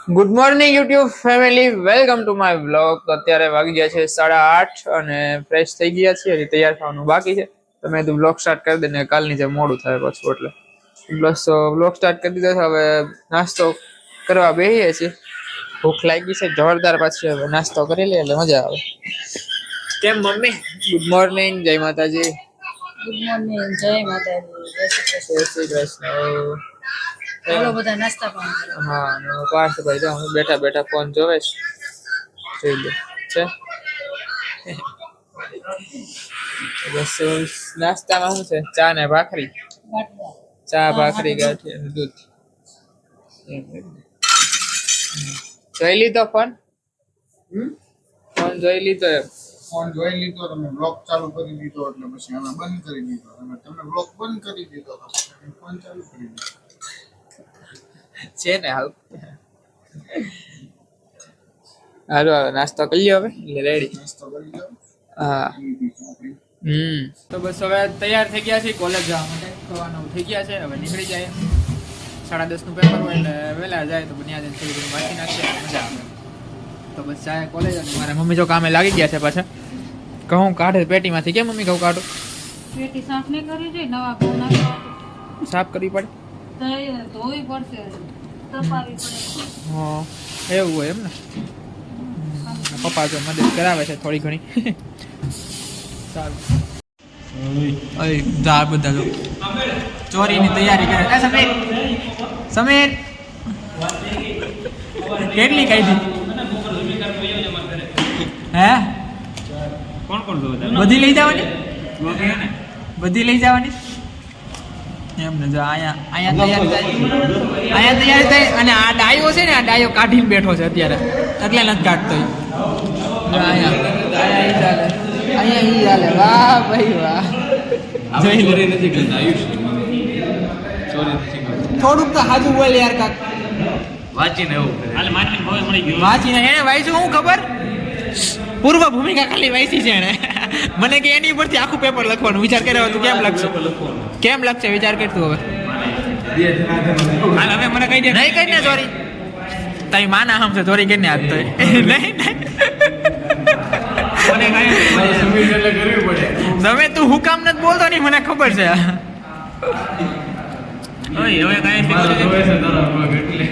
Good morning YouTube family, welcome to my vlog. તો અત્યારે વાગી ગયા છે 8:30 અને ફ્રેશ થઈ ગયા છીએ. હજી તૈયાર થવાનું બાકી છે. તો મેં કીધું વ્લોગ સ્ટાર્ટ કરી દે ને કાલની જેમ મોડું થાય પાછું, એટલે બસ વ્લોગ સ્ટાર્ટ કરી દીધો છે. હવે નાસ્તો કરવા બેસીએ છીએ. ભૂખ લાગી છે જોરદાર. પાછી હવે નાસ્તો કરી લઈએ એટલે મજા આવે. કેમ મમ્મી? ગુડ મોર્નિંગ, જય માતાજી. ગુડ મોર્નિંગ, જય માતાજી, જય શ્રી જય કૃષ્ણ. શ્રી કૃષ્ણ. ચાલો બધા નાસ્તા પાણી કરો. હા, પાર્થભાઈ જો હું બેઠા બેઠા ફોન જોવે છે. જોઈ લે છે. બસ નાસ્તામાં શું છે? ચા ને ભાખરી. ગાંઠિયા. ચા, ભાખરી, ગાંઠિયા અને દૂધ. જોઈ લીધો ફોન? ફોન જોઈ લીધો એમ? ફોન જોઈ લીધો, તમે બ્લોક ચાલુ કરી દીધો એટલે પછી અમે બંધ કરી દીધો. અને તમે બ્લોક બંધ કરી દીધો તો પછી ફોન ચાલુ કરી દીધો. છે ને હાલ. હાલો હવે નાસ્તો કરી લ્યો હવે, એટલે રેડી. નાસ્તો કરી લો. હા. તો બસ હવે તૈયાર થઈ ગયા છે કોલેજ જવા માટે. સવારનું થઈ ગયા છે, હવે નીકળી જાય. 10:30 નું પેપર હોય એટલે વહેલા જાય તો બન્યા જઈને થોડી ઘણી વાંચી નાખીએ, મજા આવે. તો બસ જાય કોલેજ. અને મારા મમ્મી જો કામે લાગી ગયા છે પાછા. ઘઉં કાઢે પેટીમાંથી. કેમ મમ્મી ઘઉં કાઢો? પેટી સાફ નહીં કરી છે, નવા ઘઉં નાખવા સાફ કરવી પડે? ધોવી પડશે, તપાવી પડે. હા, એવું હોય એમ ને. પપ્પા જો મદદ કરાવે છે થોડી ઘણી. સારું. આ બધા જો ચોરીની તૈયારી કરે. સમીર, સમીર કેટલી કાઢી? હે કોણ કોણ જોવે બધી લઈ જવાની? બધી લઈ જવાની એમ ને. જો અહીંયા તૈયારી થાય, અહીંયા તૈયારી થાય. અને આ ડાયો છે ને, આ ડાયો કાઢીને બેઠો છે અત્યારે, એટલે નથી કાઢતો. જો અહીંયા ઈ ચાલે, અહીંયા ઈ ચાલે. વાહ ભાઈ વાહ. ચોરી નથી કરતા આયુષ, ચોરી નથી કરતા. થોડુંક તો હાજુ બોલ યાર કાક. વાંચીને એવું કરે. હાલ માછલી ભાવે મળી ગયું. વાંચીને એને વાંચ્યું હું ખબર? પૂર્વ ભૂમિકા ખાલી વાંચી છે એને. મને કે એની ઉપરથી આખું પેપર લખવાનું. વિચાર કર્યો તું કેમ લખશે? કેમ લખશે વિચાર કરતું હવે. હાલ હવે મને કહી દે. નહીં કઈ ને ચોરી તારી માના હમ છે. ચોરી કરીને આજ તો નહીં નહીં મને કાંઈ સમીર એટલે કરવી પડે. તમે તું હું કામ નથી બોલતો નહીં, મને ખબર છે. ઓય હવે કાંઈ ફિક્સ જોવે છે તારો ભાગ એટલે.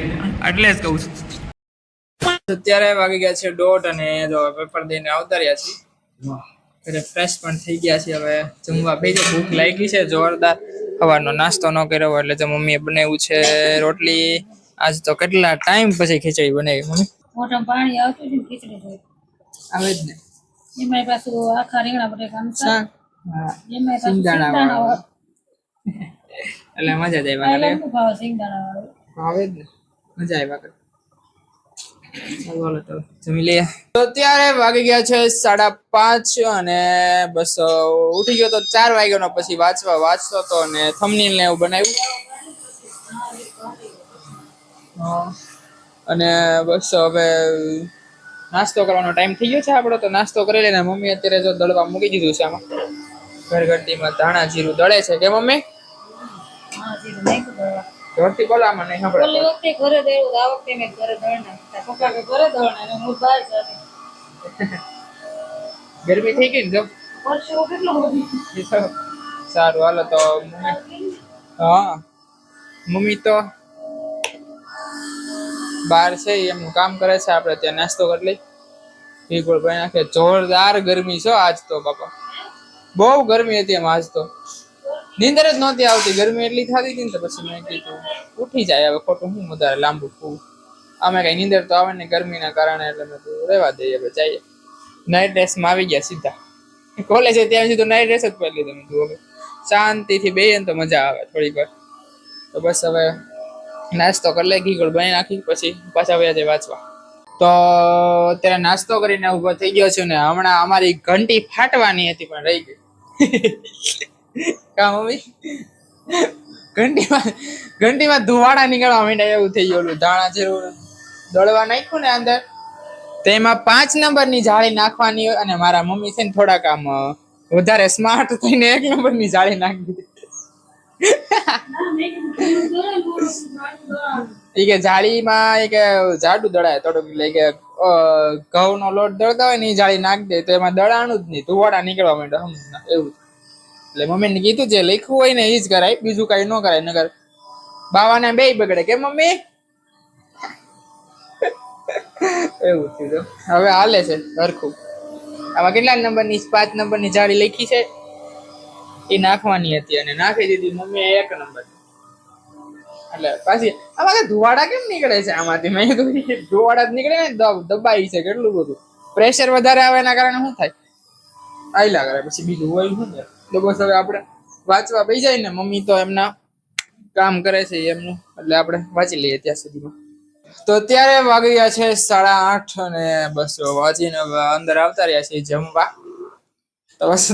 એટલે જ કહું છું. અત્યારે વાગી ગયા છે 1:30 અને જો પેપર દઈને આવતા રહ્યા છીએ. એટલે ફ્રેશ પણ થઈ ગયા છે. હવે જમવા બેસી. ભૂખ લાગી છે જોરદાર. સવારનો નાસ્તો ન કર્યો હોય એટલે મમ્મીએ બનાવ્યું છે રોટલી. આજ તો કેટલા ટાઈમ પછી ખીચડી બનાવી મમ્મી. મોઢામાં પાણી આવતું છે ને, ખીચડી જોઈ. આવે જ ને. એમાંય પાછું આખા રીંગણા બટેકાનું શાક. શાક. હા, એમાંય પાછું સિંગદાણા સિંગદાણા વાળું. વાળું. એટલે મજા જ આવ્યા આ કરે. લોકો ભાવે સિંગદાણા વાળું. આવે જ ને, મજા આવ્યા કરે. ચાલો તો જમી લઈએ. તો અત્યારે વાગી ગયા છે 5:30 અને બસ ઉઠી ગયો તો 4 વાગ્યાનો. પછી વાંચતો હતો અને થંબનેલ ને એવું બનાવ્યું. અને બસ હવે નાસ્તો કરવાનો ટાઈમ થઈ ગયો છે આપણો. તો નાસ્તો કરી લઈને મમ્મી અત્યારે જો દળવા મૂકી દીધું છે. આમાં ઘરઘંટીમાં ધાણા જીરું દળે છે. કે મમ્મી હા, જીરું નાખ્યું દળવા. જોરથી બોલો, આમાં નહીં ઓલી સાંભળે. વખતે ઘરે દળ્યું, આ વખતે મેં ઘરે દળ નાખ્યા. પપ્પા કે ઘરે દળના અને હું બહાર જતી. ગરમી થઈ ગઈ ને જો. પરસેવો કેટલો વધી. સારું હાલો તો મમ્મી. હા, મમ્મી તો બહાર છે, એમનું કામ કરે છે. આપણે ત્યાં નાસ્તો કરી લઈ. પીગોળ ભાઈ નાખે. જોરદાર ગરમી છે આજ તો બાપા. બહુ ગરમી હતી એમ આજ તો. નીંદર જ નહોતી આવતી. ગરમી એટલી થતી હતી ને તો પછી મેં કીધું ઉઠી જાય હવે, ખોટું હું વધારે લાંબુ ફૂવું. અમે કઈ નીંદર તો આવે ને ગરમીના કારણે, એટલે મેં કીધું રહેવા દઈએ હવે જઈએ. નાઇટ ડ્રેસમાં આવી ગયા સીધા કોલેજે. ત્યાં સુધી નાઇટ ડ્રેસ જ પહેરી લીધો. મેં કીધું હવે શાંતિથી બેહીએ ને તો મજા આવે થોડીક વાર. તો બસ હવે નાસ્તો કરી લે, ઘી ગોળ બનાવી નાખી, પછી પાછા વયા જાય વાંચવા. તો અત્યારે નાસ્તો કરીને ઉભો થઈ ગયો છું ને હમણાં અમારી ઘંટી ફાટવાની હતી પણ રહી ગઈ. કા મમ્મી? ઘંટીમાં ધુવાડા નીકળવા માંડ્યા એવું થઈ ગયું. ધાણા જીરું દળવા નાખ્યું ને અંદર, તેમાં 5 નંબરની જાળી નાખવાની હોય. અને મારા મમ્મી છે ને થોડાક આમ વધારે સ્માર્ટ થઈને 1 નંબરની જાળી નાખી દીધી. ઈ કે જાળીમાં ઈ કે જાડું દળાય થોડુંક એટલે કે ઘઉંનો લોટ દળતા હોય ને ઈ જાળી નાખ દે તો એમાં દળાણું જ નહીં ધુવાડા નીકળવા માંડે એવું એટલે મમ્મીને કીધું જે લખ્યું હોય ને ઈ જ કરાય બીજું કઈ ન કરાય નકર બાવાને બે બગડે કે મમ્મી એવું થયું હવે હાલે છે હરખું આમાં કેટલા નંબરની 5 નંબરની જાળી લખી છે એ નાખવાની હતી અને નાખી દીધી મમ્મીએ 1 નંબર એટલે પાછી આમાં ધુવાડા કેમ નીકળે છે આમાંથી મેં કીધું ધુવાડા જ નીકળે ને દબાઈ છે કેટલું બધું પ્રેશર વધારે આવે એના કારણે શું થાય આયલા કરે પછી બીજું હોય શું ને તો બસ હવે આપણે વાંચવા બેસી જાય ને મમ્મી તો એમના કામ કરે છે એમનું એટલે આપણે વાંચી લઈએ ત્યાં સુધીમાં તો અત્યારે વાગ્યા છે 8:30 અને બસ વાંચીને અંદર આવતા રહ્યા છે જમવા તો બસ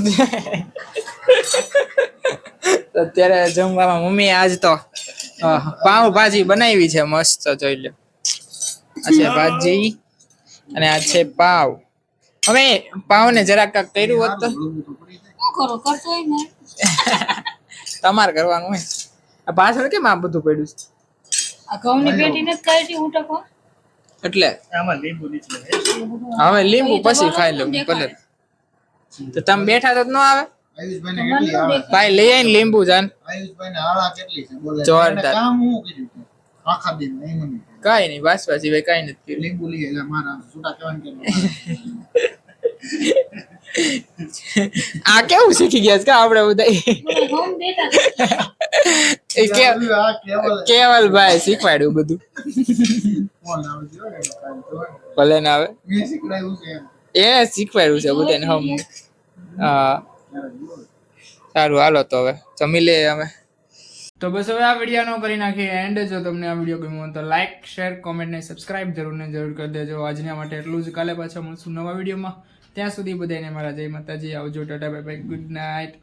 અત્યારે જમવામાં મમ્મી આજ તો પાવ ભાજી બનાવી છે મસ્ત જોઈ લો આ છે ભાજી અને આ છે પાવ હવે પાવ ને જરાક કાક કર્યું હોત તો શું કરો કરતો હોય ને તમારે કરવાનું હોય આ પાછળ કેમ આ બધું પડ્યું છે આ ઘઉંની પેટી નથી કાઢી હું ટકો એટલે આમાં લીંબુ નીચે હવે લીંબુ પછી ખાઈ લઉં ભલે તો તમે બેઠા તો ન આવે આયુષભાઈને કેટલી આળા ભાઈ લઈ આવીને લીંબુ જાન આયુષભાઈને આળા કેટલી છે બોલે જોરદાર. કામ હું કર્યું છે આખા દિન નહીં મને કઈ નહીં બસ પછી ભાઈ કઈ નથી લીંબુ લઈ એટલે મારા છૂટા કહેવાનું કે આ કેવું શીખી ગયા છે કે આપણે બધા ઘઉં દેતા એ કે- આ કેવલ કેવલભાઈ શીખવાડ્યું બધું ફોન આવે છે હો, કાંઈ તો હોય. ભલે ના આવે મેં શીખડાવ્યું છે એમ. એ શીખવાડ્યું છે બધાને હમ હા સારું હાલો તો હવે જમી લે અમે તો બસ હવે આ વિડીયોનો કરી નાખીએ એન્ડ જો તમને આ વિડીયો ગમ્યો હોય તો લાઈક શેર કોમેન્ટ ને સબસ્ક્રાઇબ જરૂર ને જરૂર કરી દેજો આજના માટે એટલું જ કાલે પાછા મળશું નવા વિડીયોમાં ત્યાં સુધી બધાને મારા જય માતાજી આવજો Tata bye bye good night